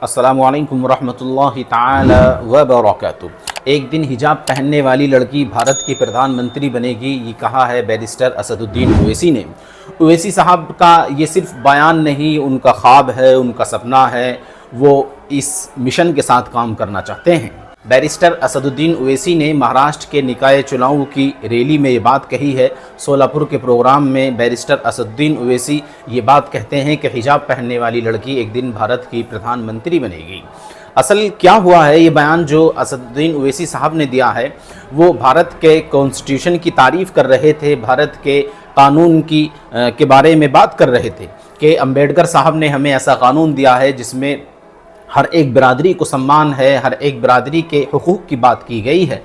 अस्सलामु अलैकुम वरहमतुल्लाहि ताला वबरकातुहू। एक दिन हिजाब पहनने वाली लड़की भारत की प्रधानमंत्री बनेगी, ये कहा है बैरिस्टर असदुद्दीन ओवैसी ने। ओवैसी साहब का ये सिर्फ बयान नहीं, उनका ख्वाब है, उनका सपना है। वो इस मिशन के साथ काम करना चाहते हैं। बैरिस्टर असदुद्दीन ओवैसी ने महाराष्ट्र के निकाय चुनाव की रैली में ये बात कही है। सोलापुर के प्रोग्राम में बैरिस्टर असदुद्दीन ओवैसी ये बात कहते हैं कि हिजाब पहनने वाली लड़की एक दिन भारत की प्रधानमंत्री बनेगी। असल क्या हुआ है, ये बयान जो असदुद्दीन ओवैसी साहब ने दिया है वो भारत के कॉन्स्टिट्यूशन की तारीफ़ कर रहे थे, भारत के कानून के बारे में बात कर रहे थे कि अम्बेडकर साहब ने हमें ऐसा कानून दिया है जिसमें हर एक बिरादरी को सम्मान है, हर एक बिरादरी के हुकूक़ की बात की गई है।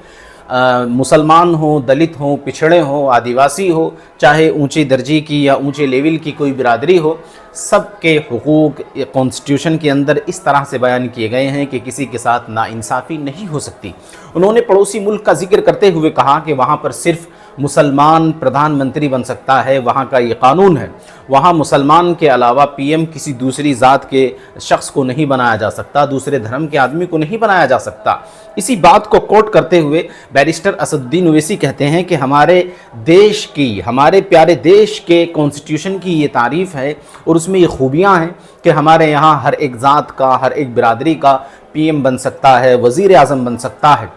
मुसलमान हो, दलित हो, पिछड़े हो, आदिवासी हो, चाहे ऊंचे दर्जे की या ऊंचे लेवल की कोई बिरादरी हो, सबके हुकूक़ कॉन्स्टिट्यूशन के अंदर इस तरह से बयान किए गए हैं कि किसी के साथ नाइंसाफ़ी नहीं हो सकती। उन्होंने पड़ोसी मुल्क का जिक्र करते हुए कहा कि वहाँ पर सिर्फ़ मुसलमान प्रधानमंत्री बन सकता है, वहाँ का ये कानून है। वहाँ मुसलमान के अलावा पीएम किसी दूसरी ज़ात के शख्स को नहीं बनाया जा सकता, दूसरे धर्म के आदमी को नहीं बनाया जा सकता। इसी बात को कोट करते हुए बैरिस्टर असदुद्दीन ओवैसी कहते हैं कि हमारे देश की, हमारे प्यारे देश के कॉन्स्टिट्यूशन की ये तारीफ़ है और उसमें ये खूबियाँ हैं कि हमारे यहाँ हर एक ज़ात का, हर एक बिरादरी का पीएम बन सकता है, वज़ीर आज़म बन सकता है।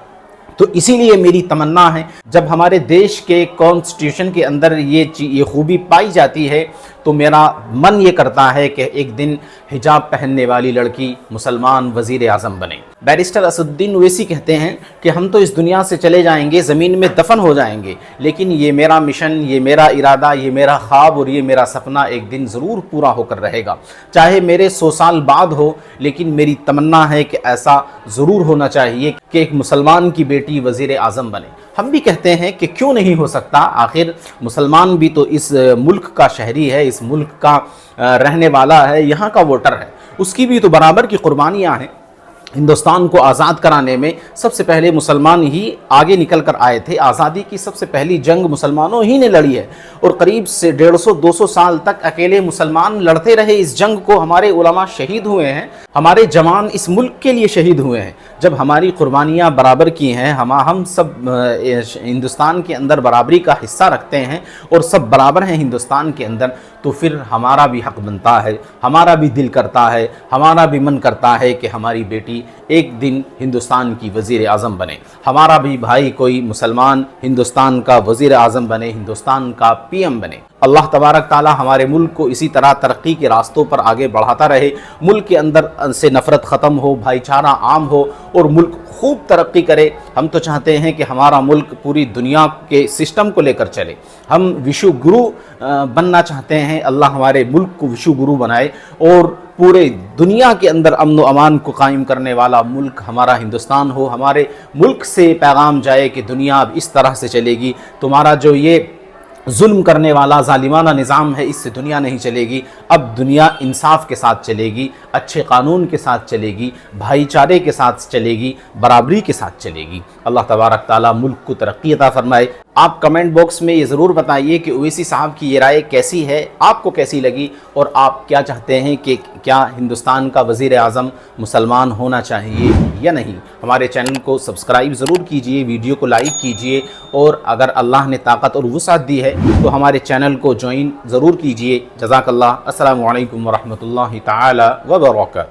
तो इसीलिए मेरी तमन्ना है जब हमारे देश के कॉन्स्टिट्यूशन के अंदर ये खूबी पाई जाती है तो मेरा मन ये करता है कि एक दिन हिजाब पहनने वाली लड़की मुसलमान वज़ीर आज़म बने। बैरिस्टर असदुद्दीन ओवैसी कहते हैं कि हम तो इस दुनिया से चले जाएंगे, ज़मीन में दफन हो जाएंगे, लेकिन ये मेरा मिशन, ये मेरा इरादा, ये मेरा ख्वाब और ये मेरा सपना एक दिन ज़रूर पूरा होकर रहेगा। चाहे मेरे 100 साल बाद हो, लेकिन मेरी तमन्ना है कि ऐसा ज़रूर होना चाहिए कि एक मुसलमान की बेटी वज़ीर आज़म बने। हम भी कहते हैं कि क्यों नहीं हो सकता, आखिर मुसलमान भी तो इस मुल्क का शहरी है, इस मुल्क का रहने वाला है, यहाँ का वोटर है, उसकी भी तो बराबर की कुर्बानियाँ हैं। हिंदुस्तान को आज़ाद कराने में सबसे पहले मुसलमान ही आगे निकल कर आए थे। आज़ादी की सबसे पहली जंग मुसलमानों ही ने लड़ी है और करीब से 150-200 साल तक अकेले मुसलमान लड़ते रहे इस जंग को। हमारे उलमा शहीद हुए हैं, हमारे जवान इस मुल्क के लिए शहीद हुए हैं। जब हमारी कुर्बानियाँ बराबर की हैं, हम सब हिंदुस्तान के अंदर बराबरी का हिस्सा रखते हैं और सब बराबर हैं हिंदुस्तान के अंदर, तो फिर हमारा भी हक़ बनता है, हमारा भी दिल करता है, हमारा भी मन करता है कि हमारी बेटी एक दिन हिंदुस्तान की वज़ीर आज़म बने, हमारा भी भाई कोई मुसलमान हिंदुस्तान का वज़ीर आज़म बने, हिंदुस्तान का पीएम बने। अल्लाह तबारक ताला हमारे मुल्क को इसी तरह तरक्की के रास्तों पर आगे बढ़ाता रहे, मुल्क के अंदर से नफ़रत ख़त्म हो, भाईचारा आम हो और मुल्क खूब तरक्की करे। हम तो चाहते हैं कि हमारा मुल्क पूरी दुनिया के सिस्टम को लेकर चले। हम विश्व गुरु बनना चाहते हैं। अल्लाह हमारे मुल्क को विश्व गुरु बनाए और पूरे दुनिया के अंदर अमन व अमान को कायम करने वाला मुल्क हमारा हिंदुस्तान हो। हमारे मुल्क से पैगाम जाए कि दुनिया अब इस तरह से चलेगी, तुम्हारा जो ये जुल्म करने वाला जालिमाना निज़ाम है इससे दुनिया नहीं चलेगी। अब दुनिया इंसाफ के साथ चलेगी, अच्छे कानून के साथ चलेगी, भाईचारे के साथ चलेगी, बराबरी के साथ चलेगी। अल्लाह तबारक ताला मुल्क को तरक्की अता फरमाए। आप कमेंट बॉक्स में ये ज़रूर बताइए कि ओवैसी साहब की ये राय कैसी है, आपको कैसी लगी और आप क्या चाहते हैं कि क्या हिंदुस्तान का वज़ीर आज़म मुसलमान होना चाहिए या नहीं। हमारे चैनल को सब्सक्राइब ज़रूर कीजिए, वीडियो को लाइक कीजिए और अगर अल्लाह ने ताकत और वुसाअत दी है तो हमारे चैनल को ज्वाइन ज़रूर कीजिए। जज़ाकल्लाह। अस्सलामु अलैकुम वरहमतुल्लाहि ताला व बरकातहू।